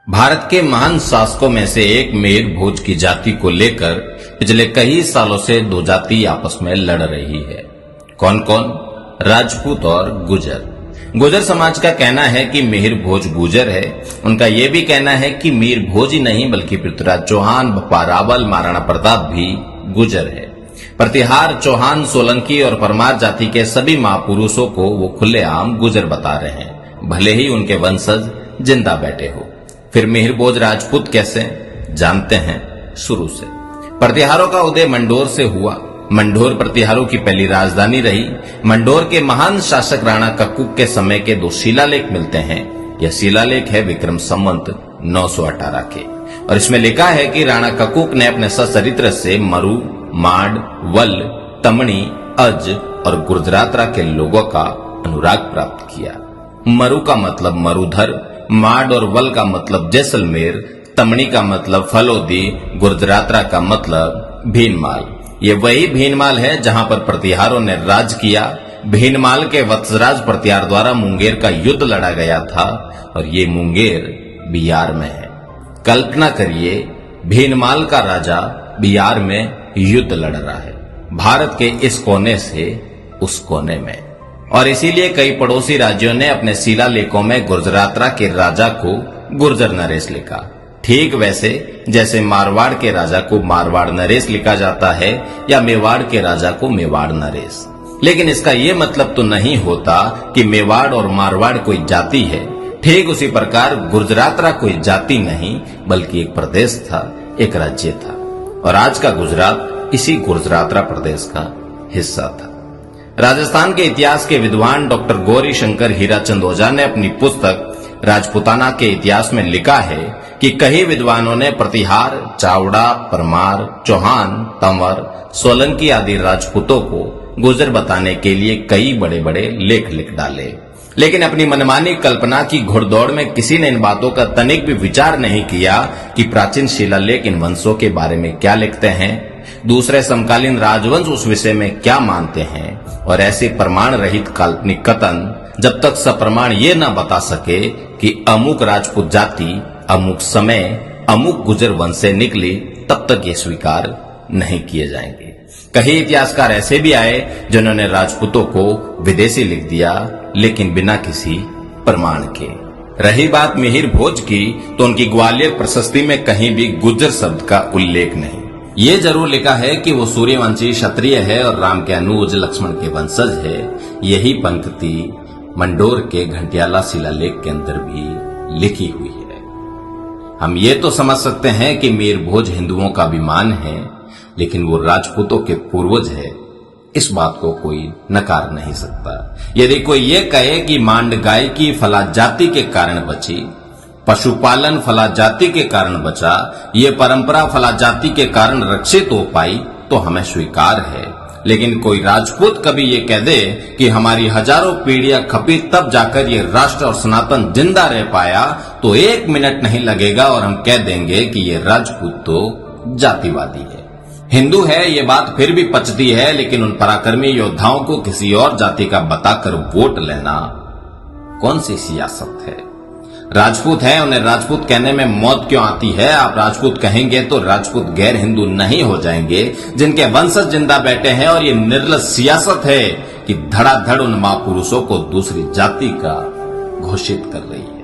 भारत के महान शासकों में से एक मिहिर भोज की जाति को लेकर पिछले कई सालों से दो जाति आपस में लड़ रही है। कौन कौन? राजपूत और गुर्जर। गुर्जर समाज का कहना है कि मिहिर भोज गुर्जर है। उनका यह भी कहना है कि मिहिर भोज ही नहीं बल्कि पृथ्वीराज चौहान, बप्पा रावल, महाराणा प्रताप भी गुर्जर है। प्रतिहार, चौहान, सोलंकी और परमार जाति के सभी महापुरुषों को वो खुलेआम गुर्जर बता रहे हैं, भले ही उनके वंशज जिंदा बैठे हो। फिर मिहिर भोज राजपूत कैसे? जानते हैं शुरू से। प्रतिहारों का उदय मंडोर से हुआ। मंडोर प्रतिहारों की पहली राजधानी रही। मंडोर के महान शासक राणा कक्कुक के समय के दो शिलालेख मिलते हैं। यह शिलालेख है विक्रम संवत 918 के, और इसमें लिखा है कि राणा कक्कुक ने अपने सचरित्र से मरु, माड, वल, तमणी, अज और गुर्जरात्रा के लोगों का अनुराग प्राप्त किया। मरु का मतलब मरुधर, माड और वल का मतलब जैसलमेर, तमणी का मतलब फलोदी, गुर्जरात्रा का मतलब भीनमाल। ये वही भीनमाल है जहां पर प्रतिहारों ने राज किया। भीनमाल के वत्सराज प्रतिहार द्वारा मुंगेर का युद्ध लड़ा गया था और ये मुंगेर बिहार में है। कल्पना करिए, भीनमाल का राजा बिहार में युद्ध लड़ रहा है, भारत के इस कोने से उस कोने में। और इसीलिए कई पड़ोसी राज्यों ने अपने शिलालेखों में गुर्जरात्रा के राजा को गुर्जर नरेश लिखा। ठीक वैसे जैसे मारवाड़ के राजा को मारवाड़ नरेश लिखा जाता है या मेवाड़ के राजा को मेवाड़ नरेश। लेकिन इसका यह मतलब तो नहीं होता कि मेवाड़ और मारवाड़ कोई जाति है। ठीक उसी प्रकार गुर्जरात्रा कोई जाति नहीं बल्कि एक प्रदेश था, एक राज्य था, और आज का गुजरात इसी गुर्जरात्रा प्रदेश का हिस्सा था। राजस्थान के इतिहास के विद्वान डॉक्टर गौरी शंकर हीराचंद ओझा ने अपनी पुस्तक राजपूताना के इतिहास में लिखा है कि कई विद्वानों ने प्रतिहार, चावड़ा, परमार, चौहान, तंवर, सोलंकी आदि राजपूतों को गुर्जर बताने के लिए कई बड़े बड़े लेख लिख डाले, लेकिन अपनी मनमानी कल्पना की घुड़दौड़ में किसी ने इन बातों का तनिक भी विचार नहीं किया कि प्राचीन शिलालेख इन वंशों के बारे में क्या लिखते हैं, दूसरे समकालीन राजवंश उस विषय में क्या मानते हैं। और ऐसे प्रमाण रहित काल्पनिक कथन जब तक सप्रमाण ये न बता सके कि अमुक राजपूत जाति अमुक समय अमुक गुर्जर वंश से निकली, तब तक ये स्वीकार नहीं किए जाएंगे। कई इतिहासकार ऐसे भी आए जिन्होंने राजपूतों को विदेशी लिख दिया, लेकिन बिना किसी प्रमाण के। रही बात मिहिर भोज की, तो उनकी ग्वालियर प्रशस्ति में कहीं भी गुर्जर शब्द का उल्लेख नहीं। ये जरूर लिखा है कि वो सूर्यवंशी क्षत्रिय है और राम के अनुज लक्ष्मण के वंशज है। यही पंक्ति मंडोर के घंटियाला शिलालेख के अंदर भी लिखी हुई है। हम ये तो समझ सकते हैं कि मिहिर भोज हिंदुओं का अभिमान है, लेकिन वो राजपूतों के पूर्वज है, इस बात को कोई नकार नहीं सकता। यदि कोई ये कहे कि मांड गाय की फला जाति के कारण बची, पशुपालन फला जाति के कारण बचा, ये परंपरा फला जाति के कारण रक्षित हो पाई, तो हमें स्वीकार है। लेकिन कोई राजपूत कभी ये कह दे कि हमारी हजारों पीढ़ियां खपी तब जाकर ये राष्ट्र और सनातन जिंदा रह पाया, तो एक मिनट नहीं लगेगा और हम कह देंगे कि ये राजपूत तो जातिवादी है। हिंदू है ये बात फिर भी पचती है, लेकिन उन पराक्रमी योद्धाओं को किसी और जाति का बताकर वोट लेना कौन सी सियासत है? राजपूत है, उन्हें राजपूत कहने में मौत क्यों आती है? आप राजपूत कहेंगे तो राजपूत गैर हिंदू नहीं हो जाएंगे जिनके वंशज जिंदा बैठे हैं, और ये निर्लज सियासत है कि धड़ाधड़ उन महापुरुषों को दूसरी जाति का घोषित कर रही है।